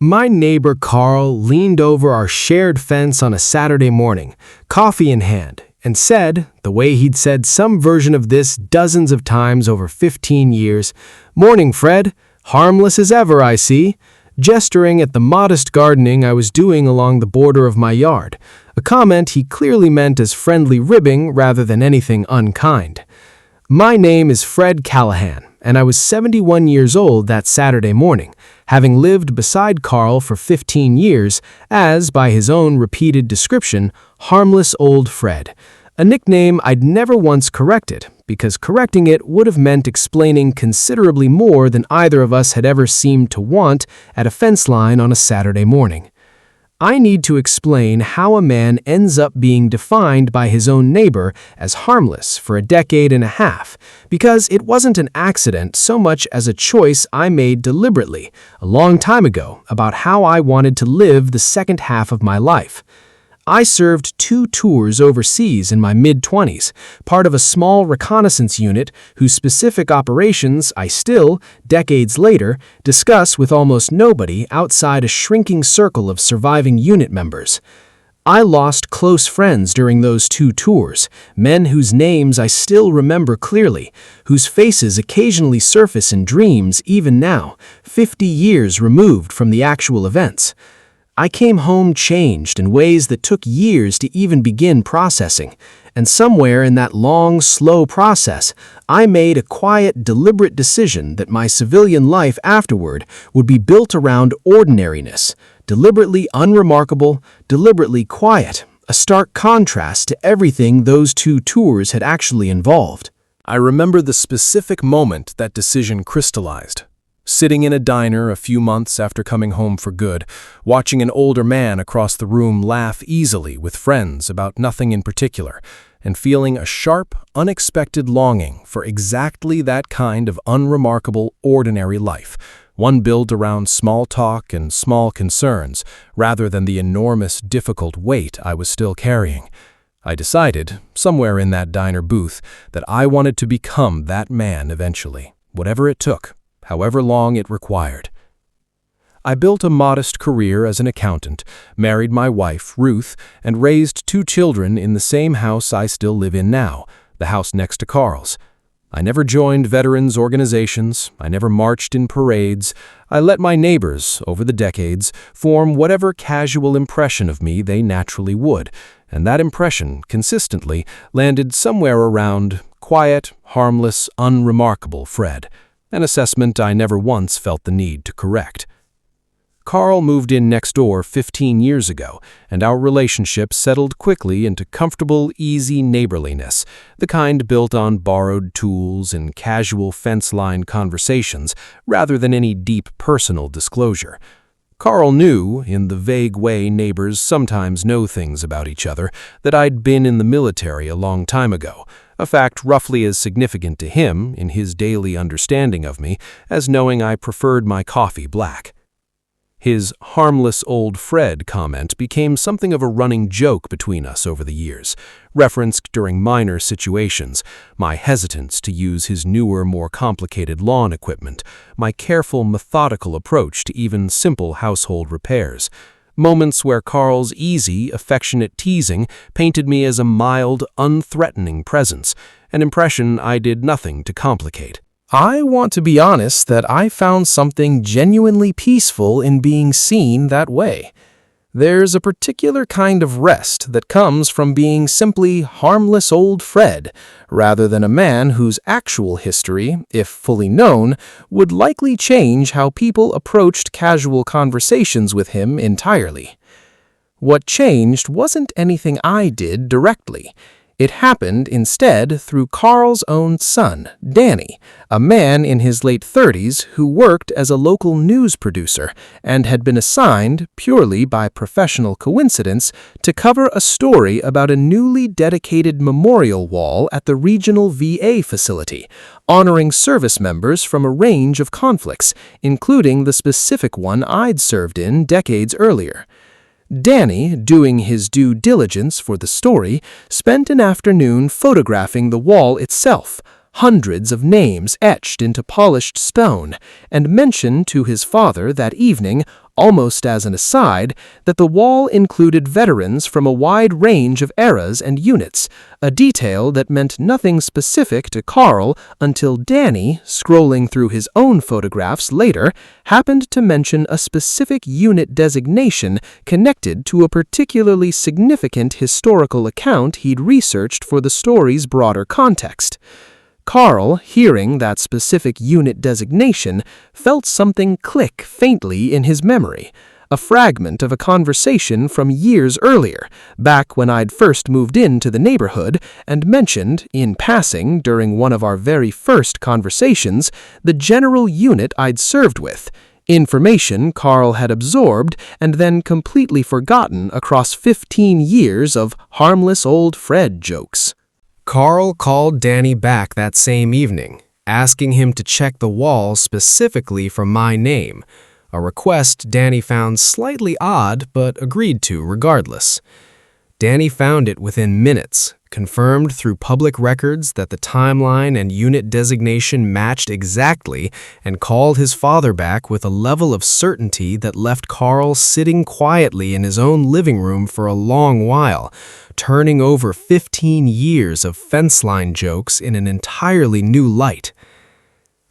My neighbor Carl leaned over our shared fence on a Saturday morning, coffee in hand, and said, the way he'd said some version of this dozens of times over 15 years, "Morning, Fred. Harmless as ever, I see," gesturing at the modest gardening I was doing along the border of my yard, a comment he clearly meant as friendly ribbing rather than anything unkind. My name is Fred Callahan, and I was 71 years old that Saturday morning, having lived beside Carl for 15 years as, by his own repeated description, Harmless Old Fred, a nickname I'd never once corrected, because correcting it would have meant explaining considerably more than either of us had ever seemed to want at a fence line on a Saturday morning. I need to explain how a man ends up being defined by his own neighbor as harmless for a decade and a half, because it wasn't an accident so much as a choice I made deliberately a long time ago about how I wanted to live the second half of my life. I served 2 tours overseas in my mid-20s, part of a small reconnaissance unit whose specific operations I still, decades later, discuss with almost nobody outside a shrinking circle of surviving unit members. I lost close friends during those 2 tours, men whose names I still remember clearly, whose faces occasionally surface in dreams even now, 50 years removed from the actual events. I came home changed in ways that took years to even begin processing, and somewhere in that long, slow process, I made a quiet, deliberate decision that my civilian life afterward would be built around ordinariness, deliberately unremarkable, deliberately quiet, a stark contrast to everything those 2 tours had actually involved. I remember the specific moment that decision crystallized. Sitting in a diner a few months after coming home for good, watching an older man across the room laugh easily with friends about nothing in particular, and feeling a sharp, unexpected longing for exactly that kind of unremarkable, ordinary life, one built around small talk and small concerns, rather than the enormous, difficult weight I was still carrying. I decided, somewhere in that diner booth, that I wanted to become that man eventually, whatever it took, however long it required. I built a modest career as an accountant, married my wife, Ruth, and raised 2 children in the same house I still live in now, the house next to Carl's. I never joined veterans organizations, I never marched in parades. I let my neighbors, over the decades, form whatever casual impression of me they naturally would, and that impression, consistently, landed somewhere around quiet, harmless, unremarkable Fred, an assessment I never once felt the need to correct. Carl moved in next door 15 years ago, and our relationship settled quickly into comfortable, easy neighborliness, the kind built on borrowed tools and casual fence-line conversations rather than any deep personal disclosure. Carl knew, in the vague way neighbors sometimes know things about each other, that I'd been in the military a long time ago, a fact roughly as significant to him, in his daily understanding of me, as knowing I preferred my coffee black. His "harmless old Fred" comment became something of a running joke between us over the years, referenced during minor situations, my hesitance to use his newer, more complicated lawn equipment, my careful, methodical approach to even simple household repairs. Moments where Carl's easy, affectionate teasing painted me as a mild, unthreatening presence, an impression I did nothing to complicate. I want to be honest that I found something genuinely peaceful in being seen that way. There's a particular kind of rest that comes from being simply harmless old Fred, rather than a man whose actual history, if fully known, would likely change how people approached casual conversations with him entirely. What changed wasn't anything I did directly. It happened instead through Carl's own son, Danny, a man in his late 30s who worked as a local news producer and had been assigned, purely by professional coincidence, to cover a story about a newly dedicated memorial wall at the regional VA facility, honoring service members from a range of conflicts, including the specific one I'd served in decades earlier. Danny, doing his due diligence for the story, spent an afternoon photographing the wall itself, hundreds of names etched into polished stone, and mentioned to his father that evening, almost as an aside, that the wall included veterans from a wide range of eras and units, a detail that meant nothing specific to Carl until Danny, scrolling through his own photographs later, happened to mention a specific unit designation connected to a particularly significant historical account he'd researched for the story's broader context. Carl, hearing that specific unit designation, felt something click faintly in his memory, a fragment of a conversation from years earlier, back when I'd first moved into the neighborhood and mentioned, in passing during one of our very first conversations, the general unit I'd served with, information Carl had absorbed and then completely forgotten across 15 years of harmless old Fred jokes. Carl called Danny back that same evening, asking him to check the wall specifically for my name, a request Danny found slightly odd but agreed to regardless. Danny found it within minutes, confirmed through public records that the timeline and unit designation matched exactly, and called his father back with a level of certainty that left Carl sitting quietly in his own living room for a long while, turning over 15 years of fence line jokes in an entirely new light.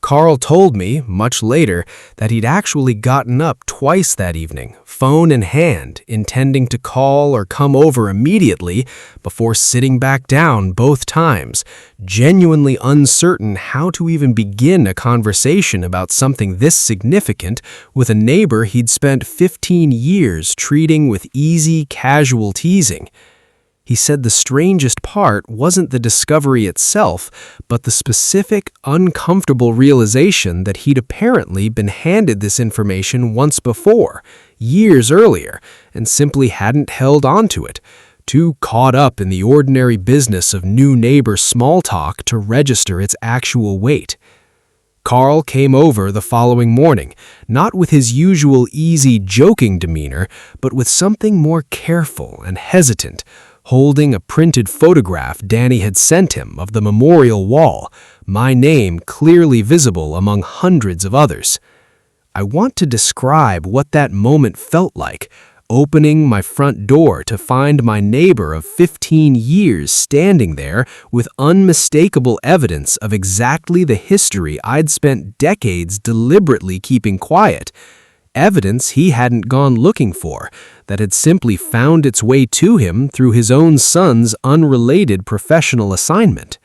Carl told me, much later, that he'd actually gotten up twice that evening, phone in hand, intending to call or come over immediately before sitting back down both times, genuinely uncertain how to even begin a conversation about something this significant with a neighbor he'd spent 15 years treating with easy, casual teasing. He said the strangest part wasn't the discovery itself, but the specific, uncomfortable realization that he'd apparently been handed this information once before, years earlier, and simply hadn't held on to it, too caught up in the ordinary business of new neighbor small talk to register its actual weight. Carl came over the following morning, not with his usual easy, joking demeanor, but with something more careful and hesitant, holding a printed photograph Danny had sent him of the memorial wall, my name clearly visible among hundreds of others. I want to describe what that moment felt like, opening my front door to find my neighbor of 15 years standing there with unmistakable evidence of exactly the history I'd spent decades deliberately keeping quiet, evidence he hadn't gone looking for, that had simply found its way to him through his own son's unrelated professional assignment.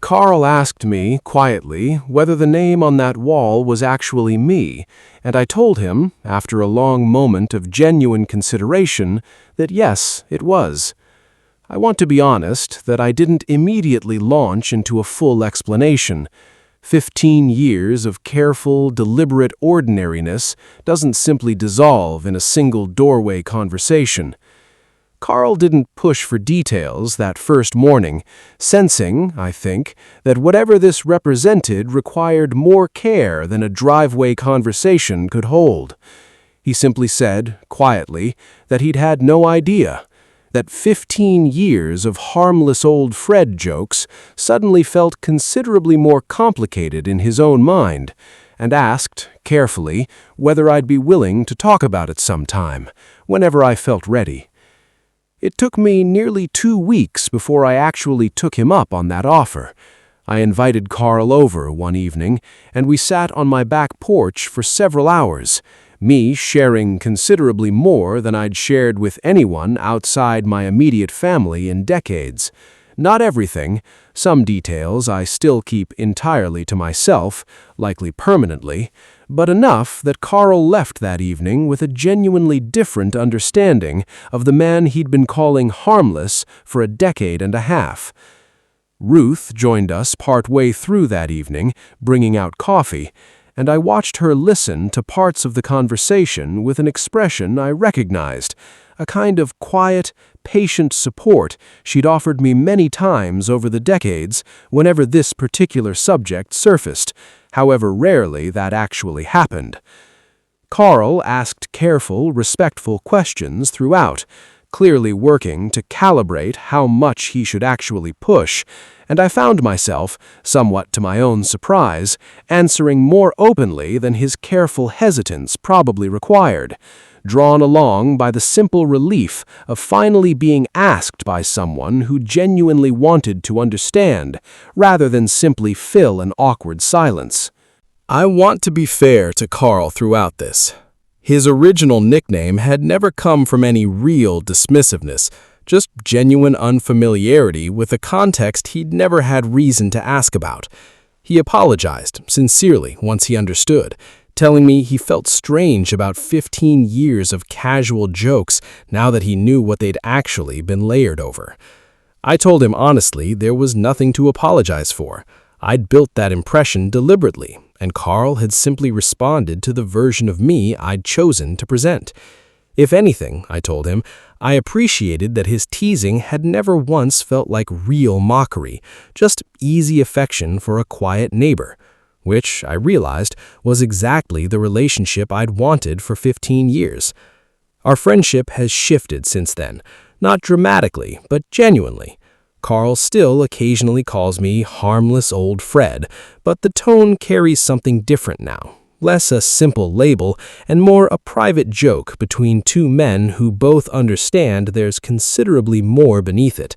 Carl asked me, quietly, whether the name on that wall was actually me, and I told him, after a long moment of genuine consideration, that yes, it was. I want to be honest that I didn't immediately launch into a full explanation. 15 years of careful, deliberate ordinariness doesn't simply dissolve in a single doorway conversation. Carl didn't push for details that first morning, sensing, I think, that whatever this represented required more care than a driveway conversation could hold. He simply said, quietly, that he'd had no idea, that 15 years of harmless old Fred jokes suddenly felt considerably more complicated in his own mind, and asked, carefully, whether I'd be willing to talk about it sometime, whenever I felt ready. It took me nearly 2 weeks before I actually took him up on that offer. I invited Carl over one evening, and we sat on my back porch for several hours, me sharing considerably more than I'd shared with anyone outside my immediate family in decades. Not everything, some details I still keep entirely to myself, likely permanently, but enough that Carl left that evening with a genuinely different understanding of the man he'd been calling harmless for a decade and a half. Ruth joined us partway through that evening, bringing out coffee, and I watched her listen to parts of the conversation with an expression I recognized, a kind of quiet, patient support she'd offered me many times over the decades whenever this particular subject surfaced, however rarely that actually happened. Carl asked careful, respectful questions throughout, clearly working to calibrate how much he should actually push, and I found myself, somewhat to my own surprise, answering more openly than his careful hesitance probably required, drawn along by the simple relief of finally being asked by someone who genuinely wanted to understand, rather than simply fill an awkward silence. I want to be fair to Carl throughout this. His original nickname had never come from any real dismissiveness, just genuine unfamiliarity with a context he'd never had reason to ask about. He apologized, sincerely, once he understood, telling me he felt strange about 15 years of casual jokes now that he knew what they'd actually been layered over. I told him honestly there was nothing to apologize for. I'd built that impression deliberately, and Carl had simply responded to the version of me I'd chosen to present. If anything, I told him, I appreciated that his teasing had never once felt like real mockery, just easy affection for a quiet neighbor, which, I realized, was exactly the relationship I'd wanted for 15 years. Our friendship has shifted since then, not dramatically, but genuinely. Carl still occasionally calls me Harmless Old Fred, but the tone carries something different now, less a simple label and more a private joke between two men who both understand there's considerably more beneath it.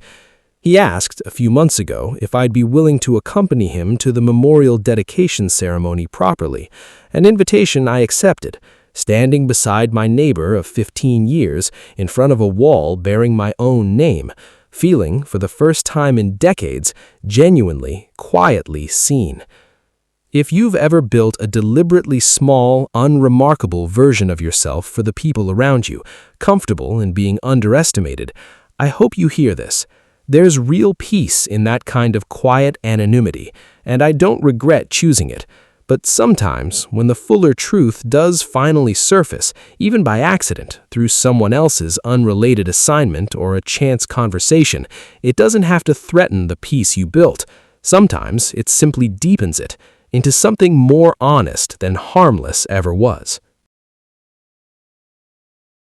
He asked a few months ago if I'd be willing to accompany him to the memorial dedication ceremony properly, an invitation I accepted, standing beside my neighbor of 15 years in front of a wall bearing my own name, feeling, for the first time in decades, genuinely, quietly seen. If you've ever built a deliberately small, unremarkable version of yourself for the people around you, comfortable in being underestimated, I hope you hear this. There's real peace in that kind of quiet anonymity, and I don't regret choosing it. But sometimes, when the fuller truth does finally surface, even by accident, through someone else's unrelated assignment or a chance conversation, it doesn't have to threaten the peace you built. Sometimes it simply deepens it into something more honest than Harmless ever was.